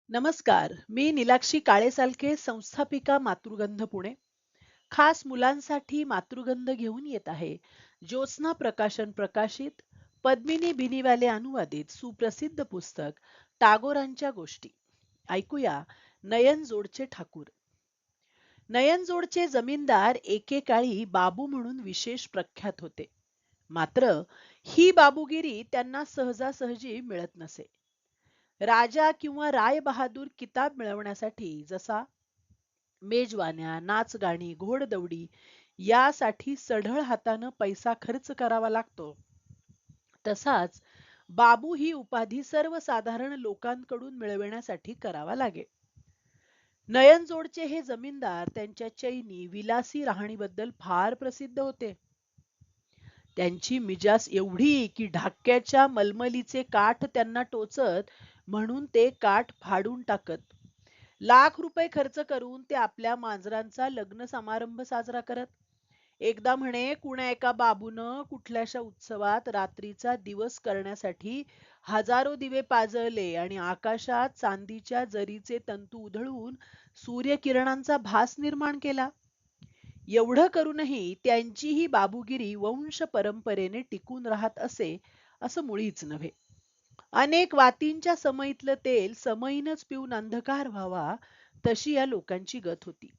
नमस्कार, मी नीलाक्षी काळेसालके, संस्थापिका मातृगंध पुणे. खास मुलांसाठी मातृगंध घेऊन येत आहे. ज्योत्स्ना प्रकाशन प्रकाशित, पद्मिनी बिनीवाले अनुवादित सुप्रसिद्ध पुस्तक टागोरांच्या गोष्टी. ऐकूया नयनजोडचे ठाकूर. नयनजोडचे जमीनदार एकेकाळी बाबू म्हणून विशेष प्रख्यात होते. मात्र ही बाबूगिरी त्यांना सहजासहजी मिळत नसे. राजा किंवा राय बहादूर किताब मिळवण्यासाठी जसा मेजवान्या, नाचगाणी, घोडदौडी यासाठी सढळ हातानं पैसा खर्च करावा लागतो, तसाच बाबू ही उपाधी सर्वसाधारण लोकांकडून मिळविण्यासाठी करावा लागे. नयनजोडचे हे जमीनदार त्यांच्या चैनी विलासी राहणीबद्दल फार प्रसिद्ध होते. त्यांची मिजास एवढी की ढाक्याच्या मलमलीचे काठ त्यांना टोचत, म्हणून ते काठ फाडून टाकत. लाख रुपये खर्च करून ते आपल्या मांजरांचा लग्न समारंभ साजरा करत. एकदा म्हणे कुण्या एका बाबूनं कुठल्याशा उत्सवात रात्रीचा दिवस करण्यासाठी हजारो दिवे पाजळले आणि आकाशात चांदीच्या जरीचे तंतू उधळून सूर्यकिरणांचा भास निर्माण केला. एवढं करूनही त्यांची ही बाबूगिरी वंश परंपरेने टिकून राहत असे असं मुळीच नव्हे. अनेक वातींच्या समईतलं तेल समईनच पिऊन अंधकार व्हावा, तशी या लोकांची गत होती.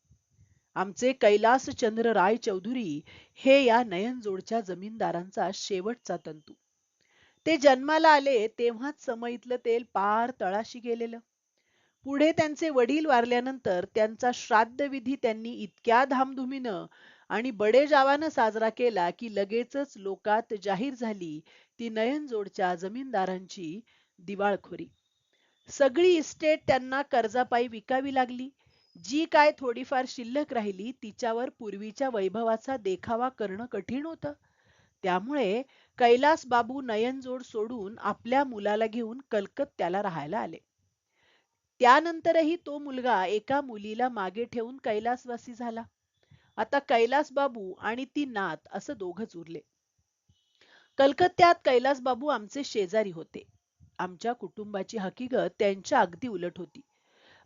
आमचे कैलासचंद्र राय चौधरी हे या नयनजोडच्या जमीनदारांचा शेवटचा तंतू. ते जन्माला आले तेव्हाच समईतलं तेल पार तळाशी गेलेलं. पुढे त्यांचे वडील वारल्यानंतर त्यांचा श्राद्धविधी त्यांनी इतक्या धामधुमीनं आणि बडेजावानं साजरा केला की लगेचच लोकात जाहीर झाली ती नयनजोडच्या जमीनदारांची दिवाळखोरी. सगळी इस्टेट त्यांना कर्जापायी विकावी लागली. जी काय थोडीफार शिल्लक राहिली तिच्यावर पूर्वीच्या वैभवाचा देखावा करणं कठीण होतं. त्यामुळे कैलास बाबू नयनजोड सोडून आपल्या मुलाला घेऊन कलकत्त्याला राहायला आले. त्यानंतरही तो मुलगा एका मुलीला मागे ठेवून कैलासवासी झाला. आता कैलास बाबू आणि ती नात असं दोघच उरले. कलकत्त्यात कैलास बाबू आमचे शेजारी होते. आमच्या कुटुंबाची हकीकत त्यांच्या अगदी उलट होती.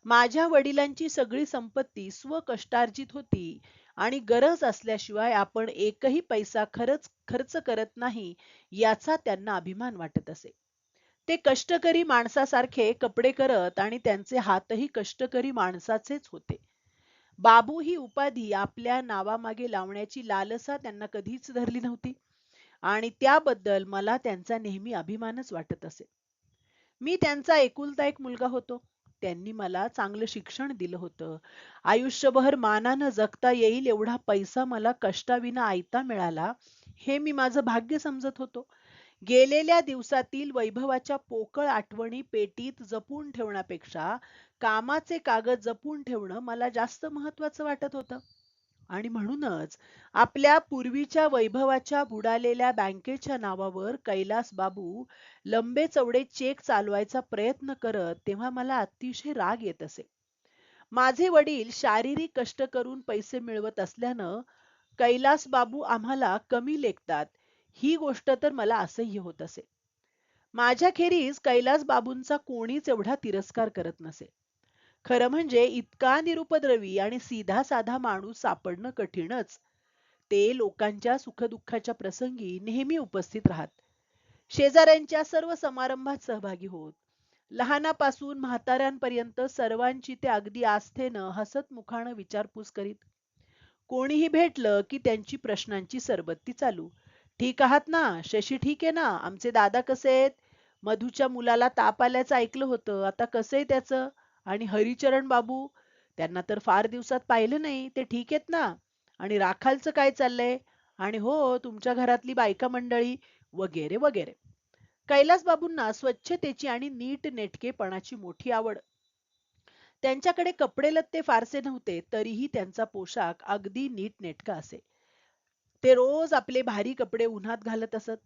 माझ्या वडिलांची सगळी संपत्ती स्वकष्टार्जित होती आणि गरज असल्याशिवाय आपण एकही पैसा खर्च करत नाही याचा त्यांना अभिमान वाटत असे. ते कष्टकरी माणसासारखे कपडे करत आणि त्यांचे हातही कष्टकरी माणसाचेच होते. बाबू ही उपाधी आपल्या नावामागे लावण्याची लालसा त्यांना कधीच धरली नव्हती आणि त्याबद्दल मला त्यांचा नेहमी अभिमानच वाटत असे. मी त्यांचा एकुलता एक मुलगा होतो. त्यांनी मला चांगलं शिक्षण दिलं होतं. आयुष्यभर मानानं जगता येईल एवढा पैसा मला कष्टाविना आयता मिळाला, हे मी माझं भाग्य समजत होतो. गेलेल्या दिवसातील वैभवाच्या पोकळ आठवणी पेटीत जपून ठेवण्यापेक्षा कामाचे कागद जपून ठेवणं मला जास्त महत्वाचं वाटत होतं. आणि म्हणूनच आपल्या पूर्वीच्या वैभवाच्या बुडालेल्या बँकेच्या नावावर कैलास बाबू लंबे चौडे चेक चालवायचा प्रयत्न करत तेव्हा मला अतिशय राग येत असे. माझे वडील शारीरिक कष्ट करून पैसे मिळवत असल्यानं कैलास बाबू आम्हाला कमी लेखतात, ही गोष्ट तर मला असह्य होत असे. माझ्याखेरीज कैलास बाबूंचा कोणीच एवढा तिरस्कार करत नसे. खरं म्हणजे इतका निरुपद्रवी आणि सीधा साधा माणूस सापडणं कठीणच. ते लोकांच्या सुखदुःखाच्या प्रसंगी नेहमी उपस्थित राहत. शेजाऱ्यांच्या सर्व समारंभात सहभागी होत. लहानापासून म्हाताऱ्यांपर्यंत सर्वांची ते अगदी आस्थेनं हसतमुखानं विचारपूस करीत. कोणीही भेटलं की त्यांची प्रश्नांची सरबत्ती चालू. ठीक आहात ना? शशी ठीक आहे ना? आमचे दादा कसे आहेत? मधूच्या मुलाला ताप आल्याचं ऐकलं होतं, आता कसं आहे त्याचं? आणि हरिचरण बाबू, त्यांना तर फार दिवसात पाहिलं नाही, ते ठीक आहेत ना? आणि राखालचं काय चाललंय? आणि हो, तुमच्या घरातली बायका मंडळी वगैरे वगैरे. कैलास बाबूंना स्वच्छतेची आणि नीटनेटकेपणाची मोठी आवड. त्यांच्याकडे कपडे लत्ते फारसे नव्हते, तरीही त्यांचा पोशाख अगदी नीटनेटका असे. ते रोज आपले भारी कपडे उन्हात घालत असत.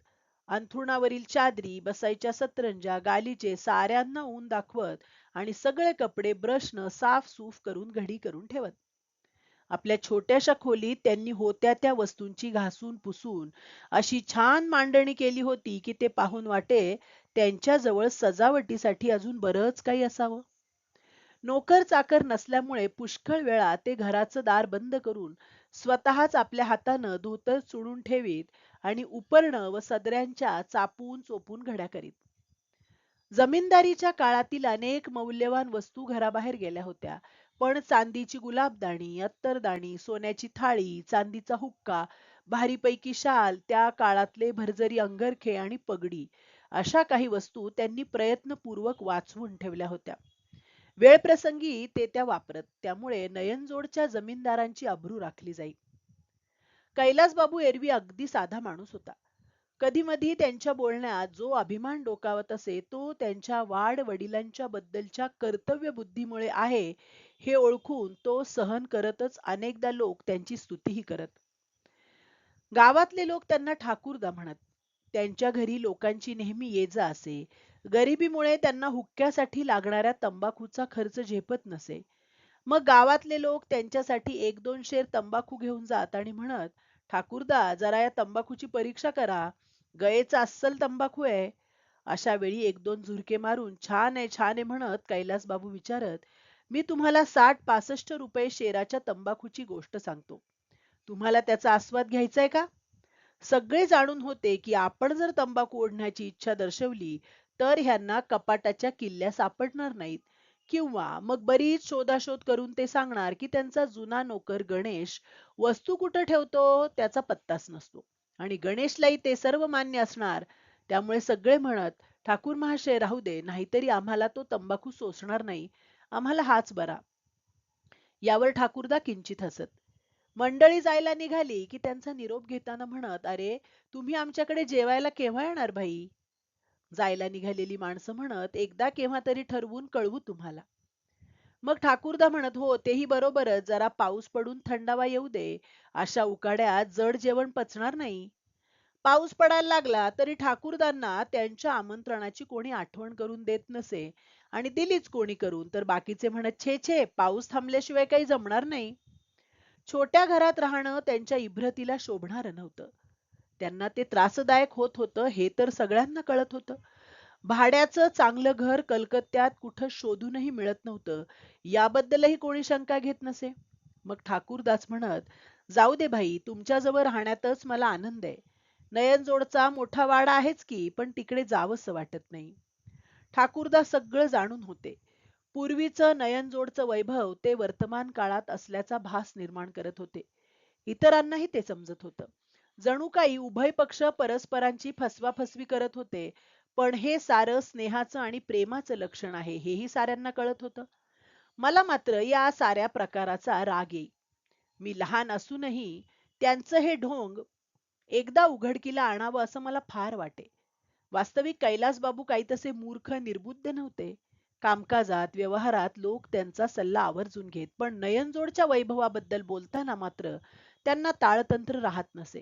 अंथरुणावरील चादरी, बसायच्या सतरंजा, गालिचे साऱ्यांना ऊन दाखवत आणि सगळे कपडे ब्रशनं साफसूफ करून घडी करून ठेवत. आपल्या छोट्याशा खोलीत त्यांनी होत्या त्या वस्तूंची घासून पुसून अशी छान मांडणी केली होती की ते पाहून वाटे त्यांच्याजवळ सजावटीसाठी अजून बरंच काही असावं. नोकर चाकर नसल्यामुळे पुष्कळ वेळा ते घराचं दार बंद करून स्वतःच आपल्या हातानं धोतर चुडून ठेवीत आणि उपरणं व सदऱ्यांच्या चापून चोपून घड्या करीत. जमीनदारीच्या काळातील अनेक मौल्यवान वस्तू घराबाहेर गेल्या होत्या, पण चांदीची गुलाबदाणी, अत्तरदाणी, सोन्याची थाळी, चांदीचा हुक्का, भारीपैकी शाल, त्या काळातले भरजरी अंगरखे आणि पगडी अशा काही वस्तू त्यांनी प्रयत्नपूर्वक वाचवून ठेवल्या होत्या. वेळप्रसंगी ते त्या वापरत, त्यामुळे नयनजोडच्या जमीनदारांची अब्रू राखली जाई. कैलासबाबू एरवी अगदी साधा माणूस होता. कधीमधी त्यांच्या बोलण्यात जो अभिमान डोकावत असे तो त्यांच्या वाड वडिलांच्या बद्दलच्या कर्तव्य बुद्धीमुळे आहे हे ओळखून तो सहन करतच अनेकदा लोक त्यांची स्तुतीही करत. गावातले लोक त्यांना ठाकूरदा म्हणत. त्यांच्या घरी लोकांची नेहमी ये जा असे. गरिबीमुळे त्यांना हुक्क्यासाठी लागणाऱ्या तंबाखूचा खर्च झेपत नसे. मग गावातले लोक त्यांच्यासाठी एक दोन शेर तंबाखू घेऊन जात आणि म्हणत, ठाकूरदा जरा या तंबाखूची परीक्षा करा, गयेचा अस्सल तंबाखू आहे. अशा वेळी एक दोन झुरके मारून छान आहे छान आहे म्हणत कैलासबाबू विचारत, मी तुम्हाला 60-65 रुपये शेराच्या तंबाखूची गोष्ट सांगतो, तुम्हाला त्याचा आस्वाद घ्यायचाय का? सगळे जाणून होते की आपण जर तंबाखू ओढण्याची इच्छा दर्शवली तर ह्यांना कपाटाच्या किल्ल्या सापडणार नाहीत, किंवा मग बरीच शोधाशोध करून ते सांगणार की त्यांचा जुना नोकर गणेश वस्तू कुठं ठेवतो त्याचा पत्ताच नसतो, आणि गणेशलाही ते सर्व मान्य असणार. त्यामुळे सगळे म्हणत, ठाकूर महाशय राहू दे, नाहीतरी आम्हाला तो तंबाखू सोसणार नाही, आम्हाला हाच बरा. यावर ठाकूरदा किंचित हसत. मंडळी जायला निघाली की त्यांचा निरोप घेताना म्हणत, अरे तुम्ही आमच्याकडे जेवायला केव्हा येणार भाई? जायला निघालेली माणसं म्हणत, एकदा केव्हा तरी ठरवून कळवू तुम्हाला. मग ठाकूरदा म्हणत, हो तेही बरोबरच, जरा पाऊस पडून थंडावा येऊ दे, अशा उकाड्यात जड जेवण पचणार नाही. पाऊस पडायला लागला तरी ठाकूरदांना त्यांच्या आमंत्रणाची कोणी आठवण करून देत नसे, आणि दिलीच कोणी करून तर बाकीचे म्हणत, छे छे, पाऊस थांबल्याशिवाय काही जमणार नाही. छोट्या घरात राहणं त्यांच्या इभ्रतीला शोभणारं नव्हतं. त्यांना ते त्रासदायक होत होतं हे तर सगळ्यांना कळत होतं. भाड्याचं चांगलं घर कलकत्त्यात कुठं शोधूनही मिळत नव्हतं, याबद्दलही कोणी शंका घेत नसे. मग ठाकूरदास म्हणत, जाऊ दे भाई, तुमच्याजवळ राहण्यातच मला आनंद आहे. नयनजोडचा मोठा वाडा आहेच की, पण तिकडे जावंसं वाटत नाही. ठाकूरदास सगळं जाणून होते. पूर्वीचं नयनजोडचं वैभव ते वर्तमान काळात असल्याचा भास निर्माण करत होते. इतरांनाही ते समजत होतं. जणू काही उभय पक्ष परस्परांची फसवाफसवी करत होते, पण हे सारं स्नेहाचं आणि प्रेमाचं लक्षण आहे हेही साऱ्यांना कळत होतं. मला मात्र या साऱ्या प्रकाराचा राग येई. मी लहान असूनही त्यांचं हे ढोंग एकदा उघडकीला आणावं असं मला फार वाटे. वास्तविक कैलासबाबू काही तसे मूर्ख निर्बुद्ध नव्हते. कामकाजात व्यवहारात लोक त्यांचा सल्ला आवर्जून घेत, पण नयनजोडच्या वैभवाबद्दल बोलताना मात्र त्यांना ताळतंत्र राहत नसे.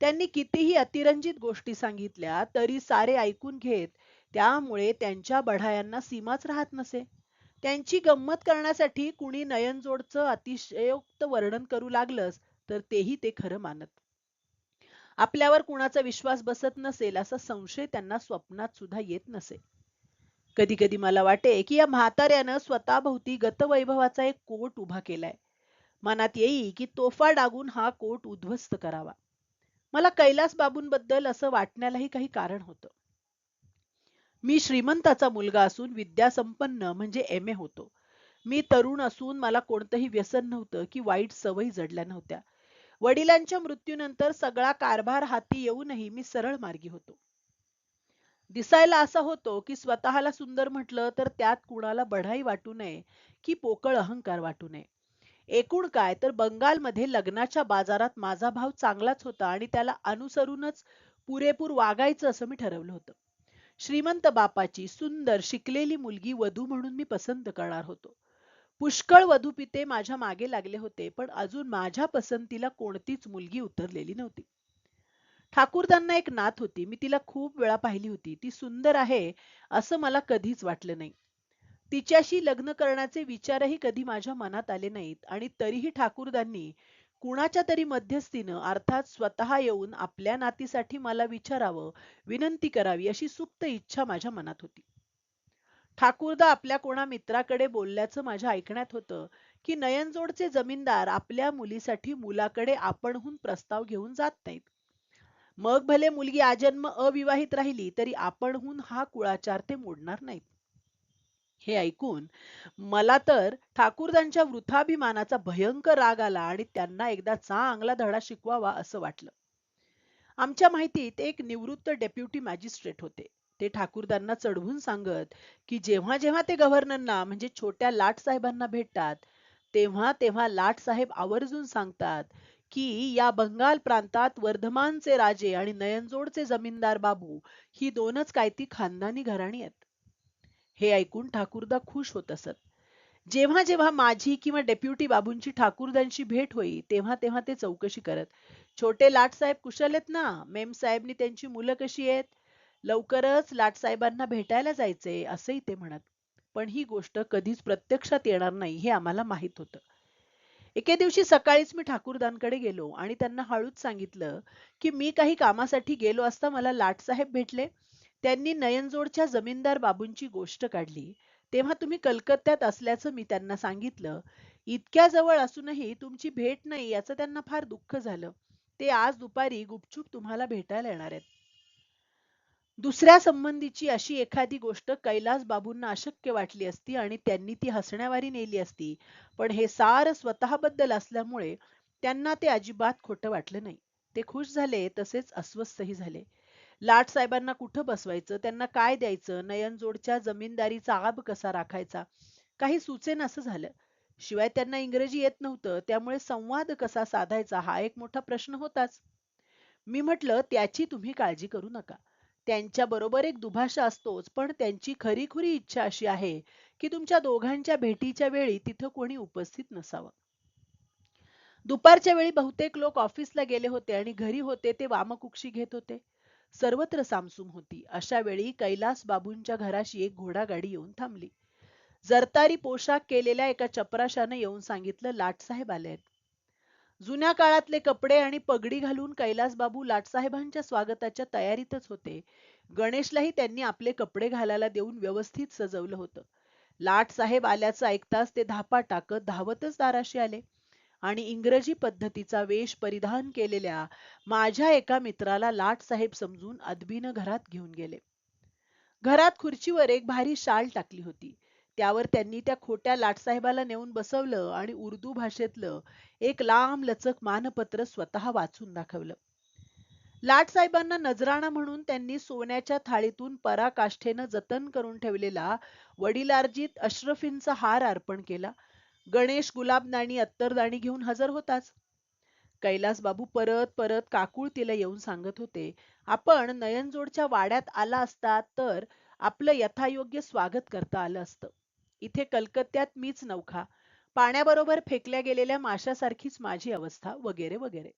त्यांनी कितीही अतिरंजित गोष्टी सांगितल्या तरी सारे ऐकून घेत, त्यामुळे त्यांच्या बढायांना सीमाच राहत नसे. त्यांची गंमत करण्यासाठी कुणी नयनजोडचं अतिशयोक्त वर्णन करू लागलंच तर तेही ते खरं मानत. आपल्यावर कुणाचा विश्वास बसत नसेल असा संशय त्यांना स्वप्नात सुद्धा येत नसे. कधी कधी मला वाटे की या म्हाताऱ्यानं स्वतःभोवती गतवैभवाचा एक कोट उभा केलाय. मनात येई की तोफा डागून हा कोट उद्ध्वस्त करावा. मला कैलास बाबूंबद्दल असं वाटण्यालाही काही कारण होतं. मी श्रीमंताचा मुलगा असून विद्यासंपन्न म्हणजे एम ए होतो. मी तरुण असून मला कोणतंही व्यसन नव्हतं की वाईट सवयी जडल्या नव्हत्या. वडिलांच्या मृत्यूनंतर सगळा कारभार हाती येऊनही मी सरळ मार्गी होतो. दिसायला असा होतो की स्वतःला सुंदर म्हटलं तर त्यात कुणाला बढाई वाटू नये की पोकळ अहंकार वाटू नये. एकूण काय तर बंगालमध्ये लग्नाच्या बाजारात माझा भाव चांगलाच होता आणि त्याला अनुसरूनच पुरेपूर वागायचं असं मी ठरवलं होतं. श्रीमंत बापाची सुंदर शिकलेली मुलगी वधू म्हणून मी पसंत करणार होतो. पुष्कळ वधूपिते माझ्या मागे लागले होते, पण अजून माझ्या पसंतीला कोणतीच मुलगी उतरलेली नव्हती. ठाकूरदांना एक नात होती. मी तिला खूप वेळा पाहिली होती. ती सुंदर आहे असं मला कधीच वाटलं नाही. तिच्याशी लग्न करण्याचे विचारही कधी माझ्या मनात आले नाहीत, आणि तरीही ठाकूरदांनी कुणाच्या तरी मध्यस्थीनं अर्थात स्वतः येऊन आपल्या नातीसाठी मला विचारावं, विनंती करावी अशी सुप्त इच्छा माझ्या मनात होती. ठाकूरदा आपल्या कोणा मित्राकडे बोलल्याचं माझ्या ऐकण्यात होतं की नयनजोडचे जमीनदार आपल्या मुलीसाठी मुलाकडे आपणहून प्रस्ताव घेऊन जात नाहीत. मग भले मुलगी आजन्म अविवाहित राहिली तरी आपणहून हा कुळाचार ते मोडणार नाहीत. हे ऐकून मला तर ठाकूरदांच्या वृथाभिमानाचा भयंकर राग आला आणि त्यांना एकदा चांगला धडा शिकवावा असं वाटलं. आमच्या माहितीत एक निवृत्त डेप्युटी मॅजिस्ट्रेट होते. ते ठाकूरदांना चढवून सांगत की जेव्हा जेव्हा ते गव्हर्नरना म्हणजे छोट्या लाट साहेबांना भेटतात तेव्हा तेव्हा लाट साहेब आवर्जून सांगतात की या बंगाल प्रांतात वर्धमानचे राजे आणि नयनजोडचे जमीनदार बाबू ही दोनच काय ती खानदानी घराणी आहेत. हे ऐकून ठाकूरदा खुश होत असत. जेव्हा जेव्हा माझी किंवा डेप्युटी बाबूंची ठाकूरदांशी भेट होई तेव्हा तेव्हा ते चौकशी करत, छोटे लाट साहेब कुशल आहेत ना, मेम साहेबनी त्यांची मुलं कशी आहेत, लवकरच लाट साहेबांना भेटायला जायचे असंही ते म्हणत. पण ही गोष्ट कधीच प्रत्यक्षात येणार नाही हे आम्हाला माहित होतं. एके दिवशी सकाळीच मी ठाकूरदांकडे गेलो आणि त्यांना हळूच सांगितलं की मी काही कामासाठी गेलो असता मला लाट साहेब भेटले. त्यांनी नयनजोडच्या जमीनदार बाबूंची गोष्ट काढली. तेव्हा तुम्ही कलकत्त्यात असल्याचं मी त्यांना सांगितलं. इतक्या जवळ असूनही तुमची भेट नाही याचं त्यांना फार दुःख झालं. ते आज दुपारी गुपचूप तुम्हाला भेटायला येणार आहेत. दुसऱ्या संबंधीची अशी एखादी गोष्ट कैलास बाबूंना अशक्य वाटली असती आणि त्यांनी ती हसण्यावारी नेली असती, पण हे सारं स्वतःबद्दल असल्यामुळे त्यांना ते अजिबात खोटं वाटलं नाही. ते खुश झाले तसेच अस्वस्थही झाले. लाट साहेबांना कुठं बसवायचं, त्यांना काय द्यायचं, नयनजोडच्या जमीनदारीचा आब कसा राखायचा, काही सुचेनासं झालं. शिवाय त्यांना इंग्रजी येत नव्हतं, त्यामुळे संवाद कसा साधायचा हा एक मोठा प्रश्न होताच. मी म्हटलं त्याची तुम्ही काळजी करू नका. त्यांच्या बरोबर एक दुभाषा असतोच, पण त्यांची खरीखुरी इच्छा अशी आहे की तुमच्या दोघांच्या भेटीच्या वेळी तिथं कोणी उपस्थित नसावं. दुपारच्या वेळी बहुतेक लोक ऑफिसला गेले होते आणि घरी होते ते वामकुक्षी घेत होते. सर्वत्र सामसूम होती. अशा वेळी कैलास बाबूंच्या घराशी एक घोडागाडी येऊन थांबली. जरतारी पोशाख केलेल्या एका चपराशानं येऊन सांगितलं लाटसाहेब आलेत. जुन्या काळातले कपडे आणि पगडी घालून कैलास बाबू लाटसाहेबांच्या स्वागताच्या तयारीतच होते. गणेशलाही त्यांनी आपले कपडे घालायला देऊन व्यवस्थित सजवलं होतं. लाट साहेब आल्याचं ऐकताच ते धापा टाकत धावतच दाराशी आले आणि इंग्रजी पद्धतीचा वेश परिधान केलेल्या माझ्या एका मित्राला लाट साहेब समजून अदबीनं घरात घेऊन गेले. घरात खुर्चीवर एक भारी शाल टाकली होती. त्यावर त्यांनी त्या खोट्या लाटसाहेबाला नेऊन बसवलं आणि उर्दू भाषेतलं एक लांब लचक मानपत्र स्वतः वाचून दाखवलं. लाटसाहेबांना नजराणा म्हणून त्यांनी सोन्याच्या थाळीतून पराकाष्ठेनं जतन करून ठेवलेला वडिलार्जित अशरफींचा हार अर्पण केला. गणेश गुलाबदाणी अत्तरदाणी घेऊन हजर होताच. कैलास बाबू परत परत काकुळतीला येऊन सांगत होते, आपण नयनजोडच्या वाड्यात आला असता तर आपलं यथायोग्य स्वागत करता आलं असतं. इथे कलकत्त्यात मीच नवखा, पाण्याबरोबर फेकल्या गेलेल्या माशासारखीच माझी अवस्था वगैरे वगैरे.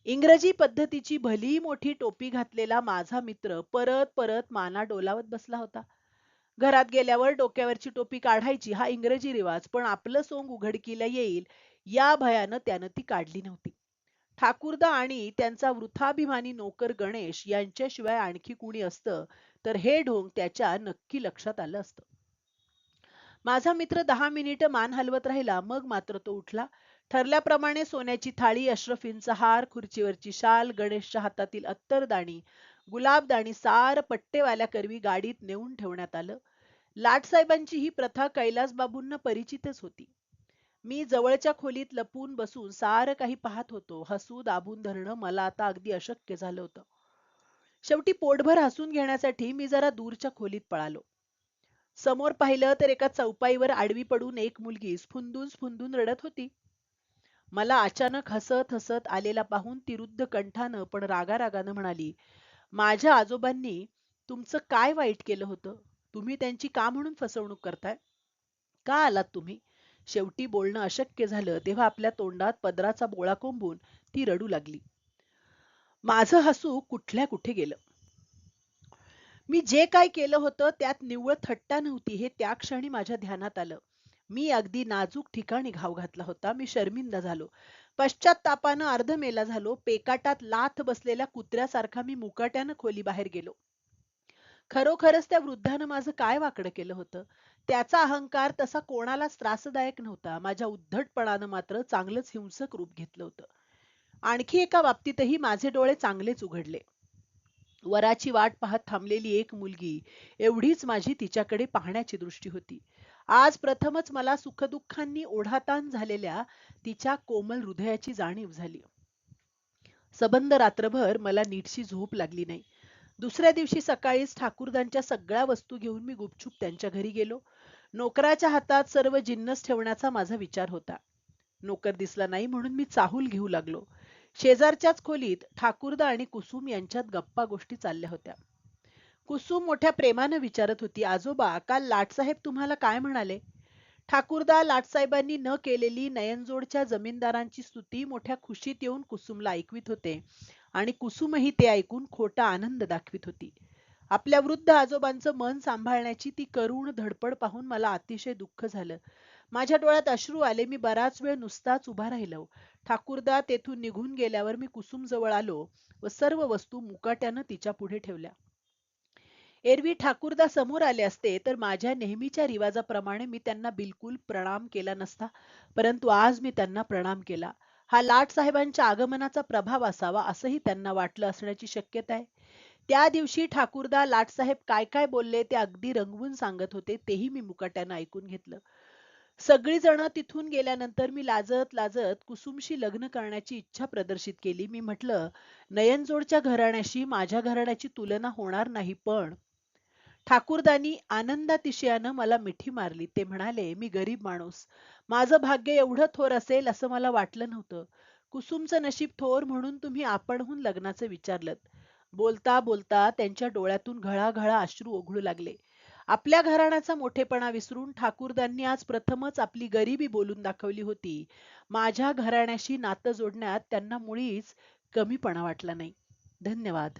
इंग्रजी पद्धतीची भली मोठी टोपी घातलेला माझा मित्र परत परत माना डोलावत बसला होता. घरात गेल्यावर डोक्यावरची टोपी काढायची हा इंग्रजी रिवाज, पण आपलं सोंग उघडकीला येईल या भयानं त्यानं ती काढली नव्हती. ठाकूरदा आणि त्यांचा वृथाभिमानी नोकर गणेश यांच्याशिवाय आणखी कुणी असतं तर हे ढोंग त्याच्या नक्की लक्षात आलं असतं. माझा मित्र 10 मिनिटं मान हलवत राहिला, मग मात्र तो उठला. ठरल्याप्रमाणे सोन्याची थाळी, अशरफींचा हार, खुर्चीवरची शाल, गणेशच्या हातातील अत्तरदाणी, गुलाबदाणी सारं पट्टेवाल्या करवी गाडीत नेऊन ठेवण्यात आलं. लाटसाहेबांची ही प्रथा कैलासबाबूंना परिचितच होती. मी जवळच्या खोलीत लपून बसून सारं काही पाहत होतो. हसू दाबून धरणं मला आता अगदी अशक्य झालं होतं. शेवटी पोटभर हसून घेण्यासाठी मी जरा दूरच्या खोलीत पळालो. समोर पाहिलं तर एका चौपाईवर आडवी पडून एक मुलगी स्फुंदून स्फुंदून रडत होती. मला अचानक हसत हसत आलेला पाहून ती रुद्ध कंठानं पण रागारागानं म्हणाली, माझ्या आजोबांनी तुमचं काय वाईट केलं होतं? तुम्ही त्यांची का म्हणून फसवणूक करताय? का आलात तुम्ही? शेवटी बोलणं अशक्य झालं तेव्हा आपल्या तोंडात पदराचा बोळा कोंबून ती रडू लागली. माझं हसू कुठल्या कुठे गेलं. मी जे काय केलं होतं त्यात निव्वळ थट्टा नव्हती हे त्या क्षणी माझ्या ध्यानात आलं. मी अगदी नाजूक ठिकाणी घाव घातला होता. मी शर्मिंदा झालो. पश्चात्तापानं अर्धमेला झालो. पेकाटात लाथ बसलेल्या कुत्र्यासारखा मी मुकाट्यानं खोलीबाहेर गेलो. खरोखरच त्या वृद्धानं माझं काय वाकडं केलं होतं? त्याचा अहंकार तसा कोणालाच त्रासदायक नव्हता. माझ्या उद्धटपणानं मात्र चांगलंच हिंसक रूप घेतलं होतं. आणखी एका बाबतीतही माझे डोळे चांगलेच उघडले. वराची वाट पाहत थांबलेली एक मुलगी, एवढीच माझी तिच्याकडे पाहण्याची दृष्टी होती. आज प्रथमच मला सुखदुःखांनी ओढाताण झालेल्या तिच्या कोमल हृदयाची जाणीव झाली. सबंध रात्रभर मला नीटशी झोप लागली नाही. दुसऱ्या दिवशी सकाळीच ठाकूरदांच्या सगळ्या वस्तू घेऊन मी गुपचूप त्यांच्या घरी गेलो. नोकराच्या हातात सर्व जिन्नस ठेवण्याचा माझा विचार होता. नोकर दिसला नाही म्हणून मी चाहूल घेऊ लागलो. शेजारच्याच खोलीत ठाकूरदा आणि कुसुम यांच्यात गप्पा गोष्टी चालल्या होत्या. कुसुम मोठ्या प्रेमानं विचारत होती, आजोबा काल लाटसाहेब तुम्हाला काय म्हणाले? ठाकूरदा लाटसाहेबांनी न केलेली नयनजोडच्या जमीनदारांची स्तुती मोठ्या खुशीत येऊन कुसुमला ऐकवित होते आणि कुसुमही ते ऐकून खोटा आनंद दाखवित होती. आपल्या वृद्ध आजोबांचं मन सांभाळण्याची ती करुण धडपड पाहून मला अतिशय दुःख झालं. माझ्या डोळ्यात अश्रू आले. मी बराच वेळ नुसताच उभा राहिलो. ठाकूरदा तेथून निघून गेल्यावर मी कुसुम जवळ आलो व सर्व वस्तू मुकाट्यानं तिच्या पुढे ठेवल्या. एरवी ठाकूरदा समोर आले असते तर माझ्या नेहमीच्या रिवाजाप्रमाणे मी त्यांना बिलकुल प्रणाम केला नसता, परंतु आज मी त्यांना प्रणाम केला. हा लाट साहेबांच्या आगमनाचा प्रभाव असावा असंही त्यांना वाटलं असण्याची शक्यता आहे. त्या दिवशी ठाकूरदा लाटसाहेब काय काय बोलले ते अगदी रंगवून सांगत होते, तेही मी मुकाट्यानं ऐकून घेतलं. सगळीजण तिथून गेल्यानंतर मी लाजत लाजत कुसुमशी लग्न करण्याची इच्छा प्रदर्शित केली. मी म्हटलं, नयनजोडच्या घराण्याशी माझ्या घराण्याची तुलना होणार नाही, पण ठाकूरदानी आनंदातिशयानं मला मिठी मारली. ते म्हणाले, मी गरीब माणूस. माझं भाग्य एवढं थोर असेल असं मला वाटलं नव्हतं. कुसुमचं नशीब थोर म्हणून तुम्ही आपणहून लग्नाचं विचारलंत. बोलता बोलता त्यांच्या डोळ्यातून घळाघळा अश्रू ओघळू लागले. आपल्या घराण्याचा मोठेपणा विसरून ठाकूरदांनी आज प्रथमच आपली गरिबी बोलून दाखवली होती. माझ्या घराण्याशी नातं जोडण्यात त्यांना मुळीच कमीपणा वाटला नाही. धन्यवाद.